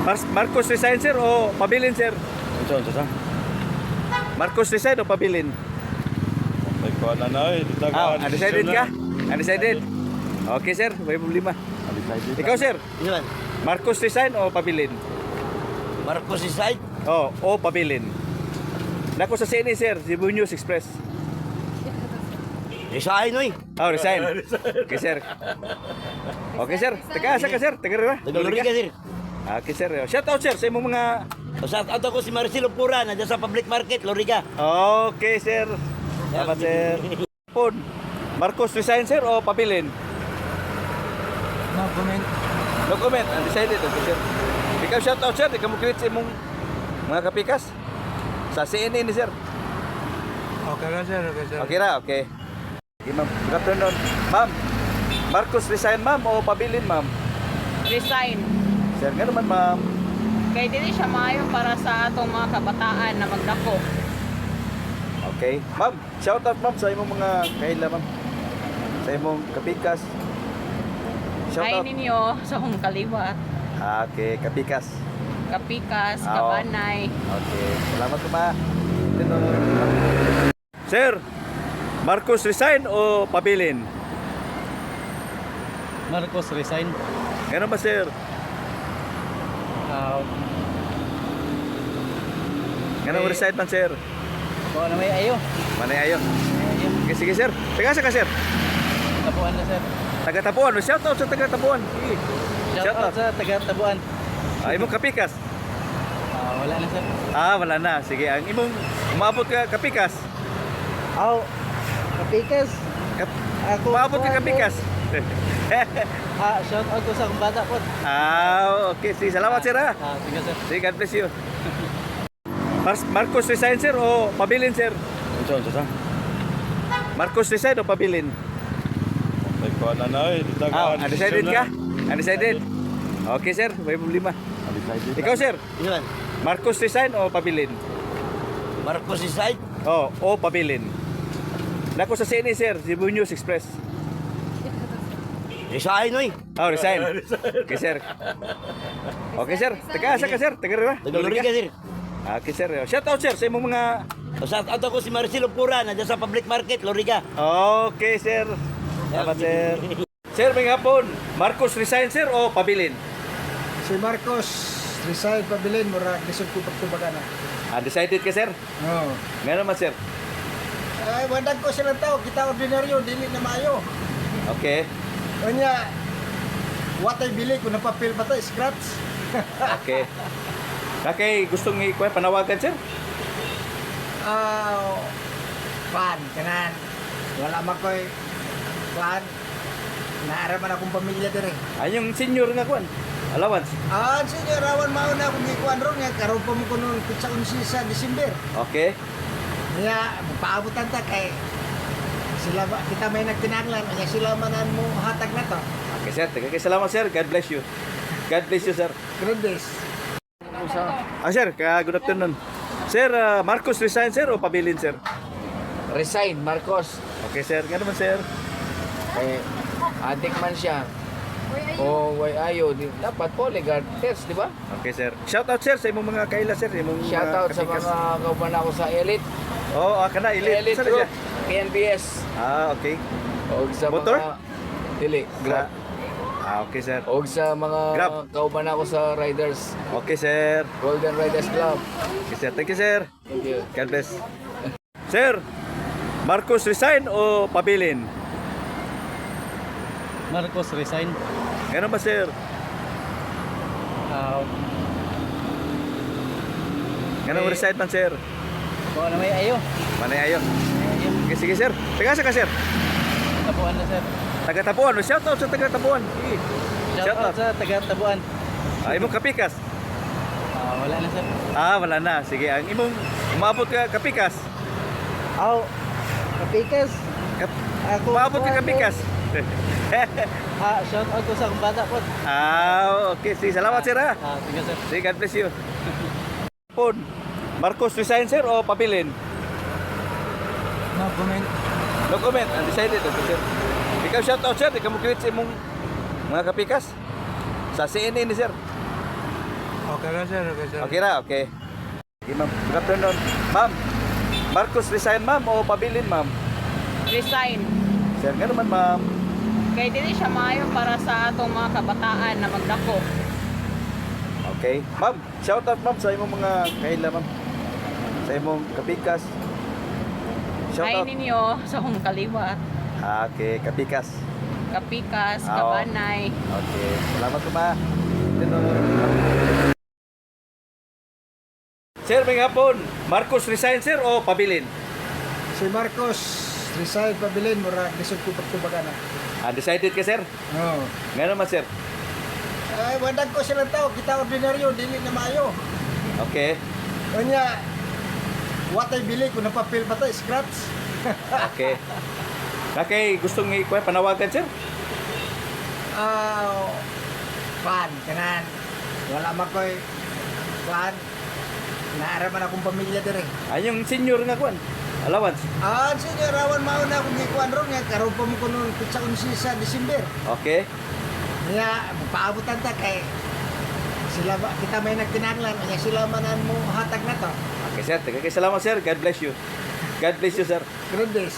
Marcos resign sir o pabilin sir? Unsa sa? Marcos resign o pabilin? May kuha na eh. Undecided ka? Undecided? Okay sir, may problema. Ikaw sir, Yan. Marcos resign o pabilin? Marcos side. O pabilin. Nako sa CNA sir, Cebu News Express. Resign oy. Resign. Okay sir. Okay sir, taga asa ka sir? Taga ra? Tagalog ka sir. Okay sir. Shout out sir sa imong mga... Shout out ako si Marcelo Pura na sa public market Loriga. Okay sir. Salamat sir. Pon. Marcos resign sir o pabilin? No comment. No comment, undecided. Okay sir. Ikaw shout out sir, ikaw mo create sa imong mga kapikas sa CNN ni sir. Okay na sir, okay sir. Okay ra, okay. Okay ma'am. Good afternoon. Ma'am, Marcos resign ma'am o pabilin ma'am? Resign. Sir, nga naman ma'am. Kay dili siya maayo para sa atong mga kabataan na magdako. Okay. Ma'am, shout out ma'am sa imong mga kaila ma'am. Sa imong kapikas. Shout Ay out. ninyo sa akong kaliwat. Okay, kapikas. Kapikas, Oo. Kabanay. Okay. Salamat po ma. Sir, Marcos resign o pabilin? Marcos resign. Ganun ba sir? Ganun resign man sir? Kung ano may ayo. Manay ayo. Okay, sige sir. Taga sa ka sir? Tabuan na sir. Taga Tabuan. Shout out sa taga Tabuan. Sige. Shout out sa taga Tabuan. Imong kapikas. Wala na sir. Wala na. Sige, ang imong umabot ka kapikas. Kapikas. Ako. Umabot ka kapikas. Shout out ko sa akong bata po. Okay. Sige, salamat sir ha. Sige sir. Sige, God bless you. Marcos resign sir o pabilin sir? Unsa sa? Marcos resign o pabilin? May kuha na eh. Undecided ka? Undecided? Okay sir, may problema. Ikaw sir, Yan. Marcos resign o pabilin? Marcos side. O pabilin. Nako sa CNA sir, Cebu News Express. Resign oy. Resign. Okay sir. Okay sir, taga asa ka sir? Taga ra? Tagalog ka sir. Okay sir. Shout out sir sa imong mga... Shout out ako si Marcelo Pura na sa public market Loriga. Okay sir. Salamat sir. Sir, may hapon. Marcos resign sir o pabilin? Si Marcos resign pabilin mura lisod ko pagtubagan na. Undecided ka sir? Oo. Nga naman sir. Ay wandag ko sila tao kita ordinaryo dili na maayo. Okay. Unya what I bili ko na papel pa to scratch. Okay. Kakay gustong ikuha panawagan sir? Pan kanan. Wala makoy pan. Naaraman akong pamilya dire. Yung senior nga kuan. Allowance. Sige rawan mao na akong gikuan ron nga karon pa mo ko noon sa 11 sa December. Okay. Kaya magpaabutan ta kay sila ba kita may nagtinaglan kaya sila manan mo hatag na to. Okay sir, tagay salamat sir. God bless you. God bless you sir. Grandes. Sir, good afternoon. Sir, Marcos resign sir o pabilin sir? Resign, Marcos. Okay sir, nga naman sir. Eh, adik man siya. O way ayo, dapat polygraph test, di ba? Okay sir. Shout out sir sa imong mga kaila sir, imong Shout out sa mga kauban ako sa Elite. kana elite. Elite Saan na Group, siya? PNPS. Okay. O sa Motor? mga dili, Grab. Okay sir. O sa mga Grab. kauban ako sa Riders, Okay sir. Golden Riders Club. Okay sir. Thank you sir. Thank you. God bless. Sir, Marcos resign o pabilin? Marcos resign. Ganun ba sir? Ganun resign man sir? Kung ano may ayo. Manay ayo. Okay, sige sir. Taga sa ka sir? Tabuan na sir. Taga Tabuan. Shout out sa taga Tabuan. Sige. Shout out sa taga Tabuan. Imong kapikas. Wala na sir. Wala na. Sige, ang imong umabot ka kapikas. Kapikas. Ako. Umabot ka kapikas. Shout out ko sa akong bata po. Okay. Sige, salamat sir ha. Sige sir. Sige, God bless you. Pon. Marcos resign sir o pabilin? No comment. No comment. Undecided. Okay sir. Ikaw shout out sir. Ikaw mo create sa imong mga kapikas. Sa CNN ni sir. Okay na sir, okay sir. Okay na, okay. Okay, ma'am. Good afternoon. Ma'am, Marcos resign, ma'am, o pabilin, ma'am? Resign. Sir, nga naman, ma'am. Kay dili siya maayo para sa atong mga kabataan na magdako. Okay. Ma'am, shout out, ma'am, sa imong mga kaila, ma'am. Sa imong kapikas. Shout Ay out. ninyo sa akong kaliwat. Okay, kapikas. Kapikas, Oo. Kabanay. Okay. Salamat po, ma. Sir, may hapon. Marcos resign, sir, o pabilin? Si Marcos, resign pabilin, mura, lisod ko pagtubaga na. Decided ka, sir? Oo. Nga naman, sir. Ay, wandag ko silang tao, kita ordinaryo, dili na maayo. Okay. Kanya, what I bili, kung napapil pa tayo, scratch. Okay. Kakay, gustong ikuha, panawagan, sir? Pan, kanan. Wala makoy, pan. Naaraman akong pamilya dire. Yung senior nga kuan. Allowance. Sige, rawan mauna akong gikuan ron nga, karoon pa mo ko nung pitsa sa December. Okay. Kaya, magpaabutan ta kay sila ba, kita may nagtinaglan, kaya sila manan mo hatag na to. Okay, sir. Salamat, sir. God bless you. God bless you, sir. Good days.